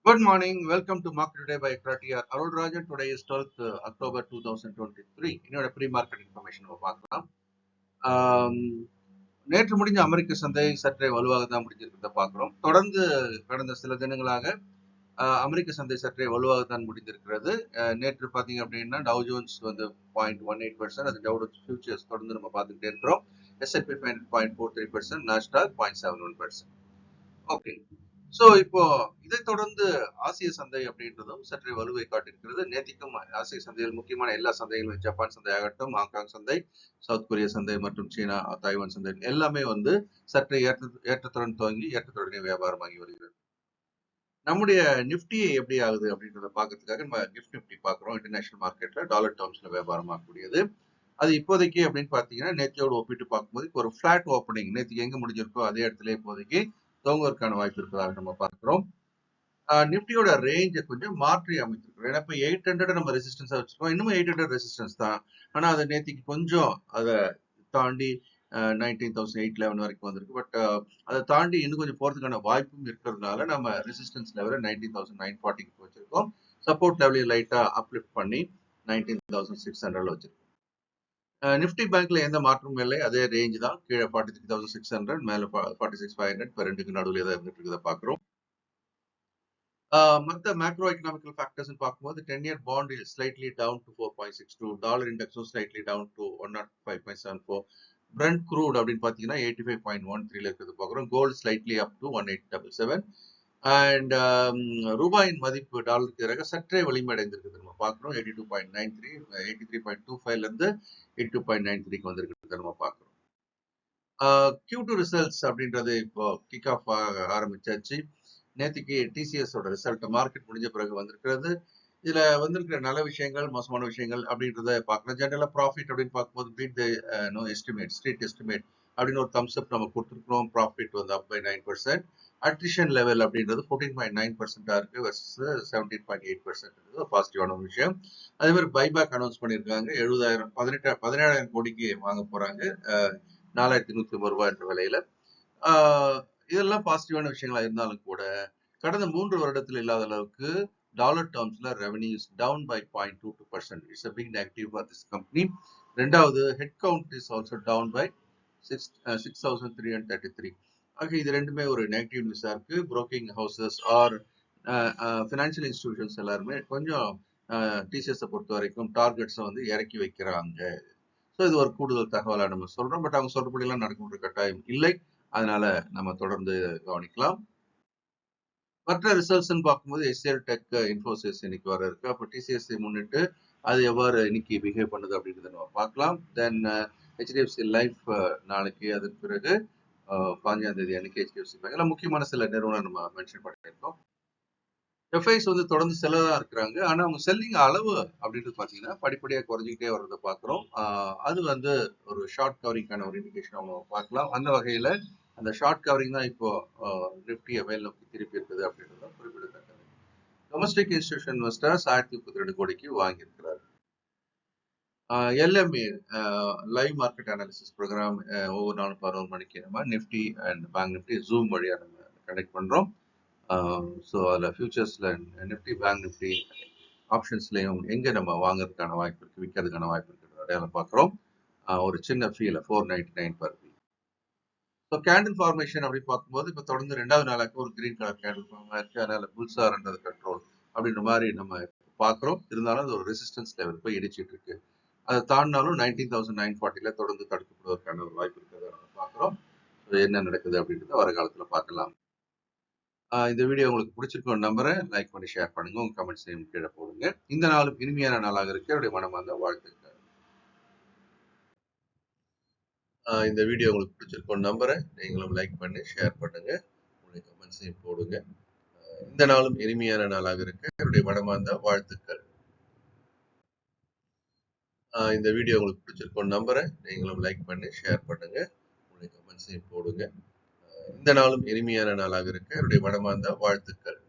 Good morning. Welcome to Market Today by ECTRA. Arulrajhan. Today is 12th October 2023. இன்னோட pre-market information பார்க்கலாம். நேற்று முடிஞ்ச அமெரிக்க சந்தை சற்றே வலுவாக தான் முடிஞ்சிருக்கிறத பார்க்கிறோம். தொடர்ந்து கடந்த சில தினங்களாக அமெரிக்க சந்தை சற்றே வலுவாக தான் முடிந்திருக்கிறது. நேற்று பார்த்தீங்க அப்படின்னா டவ் ஜோன்ஸ் வந்து 0.18%, அது டவ் ஜோன்ஸ் ஃபியூச்சர்ஸ் தொடர்ந்து நம்ம பார்த்துக்கிட்டே இருக்கிறோம். S&P 0.43%, Nasdaq 0.71%. ஓகே. சோ இப்போ இதை தொடர்ந்து ஆசிய சந்தை அப்படின்றதும் சற்று வலுவை காட்டியிருக்கிறது. நேத்திக்கும் ஆசிய சந்தையில் முக்கியமான எல்லா சந்தைகளும் ஜப்பான் சந்தை ஆகட்டும், ஹாங்காங் சந்தை, சவுத் கொரியா சந்தை மற்றும் சீனா தாய்வான் சந்தை எல்லாமே வந்து சற்று ஏற்றத்துடன் துவங்கி ஏற்றத்துடனே வியாபாரமாகி வருகிறது. நம்முடைய நிப்டி எப்படி ஆகுது அப்படின்றத பாக்கிறதுக்காக நம்ம கிஃப்ட் நிப்டி பாக்குறோம். இன்டர்நேஷனல் மார்க்கெட்ல டாலர் டேர்ம்ஸ்ல வியாபாரமாகக்கூடியது. அது இப்போதைக்கு அப்படின்னு பாத்தீங்கன்னா நேத்தியோடு ஒப்பிட்டு பார்க்கும்போது ஒரு பிளாட் ஓப்பனிங் நேற்றுக்கு எங்க முடிஞ்சிருக்கோ அதே இடத்துல இப்போதைக்கு துவங்குவதற்கான வாய்ப்பு இருப்பதாக நம்ம பார்க்கிறோம். நிப்டியோட ரேஞ்சை கொஞ்சம் மாற்றி அமைச்சிருக்கிறோம். ஏன்னா இப்போ 800 நம்ம ரெசிஸ்டன்ஸா வச்சிருக்கோம். இன்னும் 800 ரெசிஸ்டன்ஸ் தான். ஆனா அது நேத்திக்கு கொஞ்சம் அதை தாண்டி 19,811 வரைக்கும் வந்திருக்கு. பட் அதை தாண்டி இன்னும் கொஞ்சம் போறதுக்கான வாய்ப்பும் இருக்கிறதுனால நம்ம ரெசிஸ்டன்ஸ் லெவல 19,940 வச்சிருக்கோம். சப்போர்ட் லெவலையும் லைட்டா அப்லிஃப்ட் பண்ணி 19,600 வச்சிருக்கோம். நிப்டி பேங்க்ல எந்த மாற்றமும் இல்லை, அதே ரேஞ்ச் தான். கீழே 43,600, மேல 46,500, இப்போ ரெண்டுக்கு நடுவில் தான் இருந்துட்டு இருக்கிறத பாக்குறோம். மற்ற மேக்ரோ எக்கனாமிக்கல் ஃபேக்டர்ஸ் பார்க்கும்போது 10-year bond is slightly down to 4.62, dollar இண்டெக்ஸும் slightly down to 105.74, Brent crude அப்படின்னு பாத்தீங்கன்னா 85.13 இருக்கிறது பாக்குறோம். Gold slightly up to 1877, and ரூபாயின் மதிப்பு டாலருக்கு எதிராக சற்றே வலிமையடைந்திருக்குது நம்ம பார்க்கிறோம். 82.93, 83.25ல இருந்து 82.93க்கு வந்திருக்கிறது நம்ம பார்க்கிறோம். Q2 ரிசல்ட்ஸ் அப்படின்றது இப்போ கிக் ஆஃப் ஆரம்பிச்சாச்சு. நேற்றுக்கு டிசிஎஸ் ஓட ரிசல்ட் மார்க்கெட் முடிஞ்ச பிறகு வந்திருக்கிறது. இதுல வந்திருக்கிற நல்ல விஷயங்கள், மோசமான விஷயங்கள் அப்படின்றத பார்க்கலாம். ஜெனரலா ப்ராஃபிட் அப்படின்னு பார்க்கும்போது beat the estimate, street estimate அப்படின்னு ஒரு தம்ஸ் அப் நம்ம கொடுத்துருக்கோம். ப்ராஃபிட் வந்து அப் பை 9%. அட்ரிஷன் லெவல் அப்படின்றது 14.9% இருக்கு வெர்சஸ் 17.8% பாசிட்டிவான ஒரு விஷயம். அதே மாதிரி பைபேக் அனௌன்ஸ் பண்ணியிருக்காங்க. 17,000 கோடிக்கு வாங்க போறாங்க, 4,150 ரூபாய் என்ற விலையில. இதெல்லாம் பாசிட்டிவான விஷயங்களா இருந்தாலும் கூட கடந்த 3 வருடத்தில் இல்லாத அளவுக்கு டாலர் டேர்ம்ஸ்ல revenue is down by 0.22%. It's a big negative for this company. ரெண்டாவது head count is also down by 6,333. ஆக இது ரெண்டுமே ஒரு நெகட்டிவ் நியூஸா இருக்கு. Broking houses or financial institutions எல்லாருமே கொஞ்சம் டிசிஎஸ் பொறுத்த வரைக்கும் டார்கெட்ஸை வந்து இறக்கி வைக்கிறாங்க. ஸோ இது ஒரு கூடுதல் தகவலாக நம்ம சொல்றோம். பட் அவங்க சொல்றபடியெல்லாம் நடக்கின்ற கட்டாயம் இல்லை. அதனால நம்ம தொடர்ந்து கவனிக்கலாம். மற்ற ரிசல்ட்ஸ் பார்க்கும்போது எஸ்எல் டெக், இன்ஃபோசிஸ் இன்னைக்கு வர இருக்கு. அப்போ டிசிஎஸ்ஐ முன்னிட்டு அது எவ்வாறு இன்னைக்கு பிஹேவ் பண்ணுது அப்படின்றத நம்ம பார்க்கலாம். தென் ஹெச்டிஎஃப்சி லைஃப் நாளைக்கு, அதுக்கு பிறகு 15ஆம் தேதி அன்னைக்கு ஹெச்டிஎஃப்சி பேங்க், முக்கியமான சில நிறுவனம் நம்ம மென்ஷன் பண்ணியிருக்கோம். எஃப்ஐஸ் வந்து தொடர்ந்து செல்லதான் இருக்கிறாங்க. ஆனா அவங்க செல்லிங் அளவு அப்படின்றது பாத்தீங்கன்னா படிப்படியாக குறைஞ்சிக்கிட்டே வர்றதை பார்க்கிறோம். அது வந்து ஒரு ஷார்ட் கவரிங்கான ஒரு இண்டிகேஷன் அவங்க பார்க்கலாம். அந்த வகையில அந்த ஷார்ட் கவரிங் தான் இப்போ நிப்டியை மேல் நோக்கி திருப்பி இருக்குது அப்படின்றது குறிப்பிடத்தக்கது. டொமஸ்டிக் இன்ஸ்டிடியூஷன் இன்வெஸ்டர்ஸ் 1032 கோடிக்கு வாங்கியிருக்கிறார். LMA live market analysis program ஒவ்வொரு நாளும் 11 மணிக்கு நம்ம Nifty and bank Nifty zoom வழியா நம்ம கனெக்ட் பண்றோம். ஸோ அதில் ஃபியூச்சர்ஸில் நிப்டி, பேங்க் நிப்டி, ஆப்ஷன்ஸ்லையும் எங்கே நம்ம வாங்குறதுக்கான வாய்ப்பு இருக்குது, விற்கிறதுக்கான வாய்ப்பு இருக்குது அடையாளம் பார்க்குறோம். ஒரு சின்ன ஃபீல 499 per week. So candle formation அப்படி பார்க்கும்போது இப்போ தொடர்ந்து 2வது நாளாக ஒரு கிரீன் கலர் கேண்டில் ஃபார்ம் ஆயிருக்கு. அதனால புல்சார்ன்றது கண்ட்ரோல் அப்படின்ற மாதிரி நம்ம பார்க்குறோம். இருந்தாலும் அது ஒரு ரெசிஸ்டன்ஸ் லெவல் போய் இடிச்சிட்டு இருக்கு. அதை தாண்டினாலும் 19,940ல தொடர்ந்து தடுக்கப்படுவதற்கான ஒரு வாய்ப்பு இருக்கிறத நம்ம பார்க்குறோம். என்ன நடக்குது அப்படின்றத வர காலத்தில் பார்க்கலாம். இந்த வீடியோ உங்களுக்கு பிடிச்சிருக்கோம் நம்புறேன். லைக் பண்ணி ஷேர் பண்ணுங்க. உங்க கமெண்ட்ஸையும் கீழே போடுங்க. இந்த நாளும் இனிமையான நாளாக இருக்க என்னுடைய மனமார்ந்த வாழ்த்துக்கள். இந்த வீடியோ உங்களுக்கு பிடிச்சிருக்கோம் நம்புறேன். நீங்களும் லைக் பண்ணி ஷேர் பண்ணுங்க. உங்களுடைய கமெண்ட்ஸையும் போடுங்க. இந்த நாளும் இனிமையான நாளாக இருக்க என்னுடைய மனமார்ந்த வாழ்த்துக்கள். இந்த வீடியோ உங்களுக்கு பிடிச்சிருக்கோம் நம்புறேன். நீங்களும் லைக் பண்ணி ஷேர் பண்ணுங்க. உங்களுடைய கமெண்ட்ஸையும் போடுங்க. இந்த நாளும் இனிமையான நாளாக இருக்க என்னுடைய மனமார்ந்த வாழ்த்துக்கள்.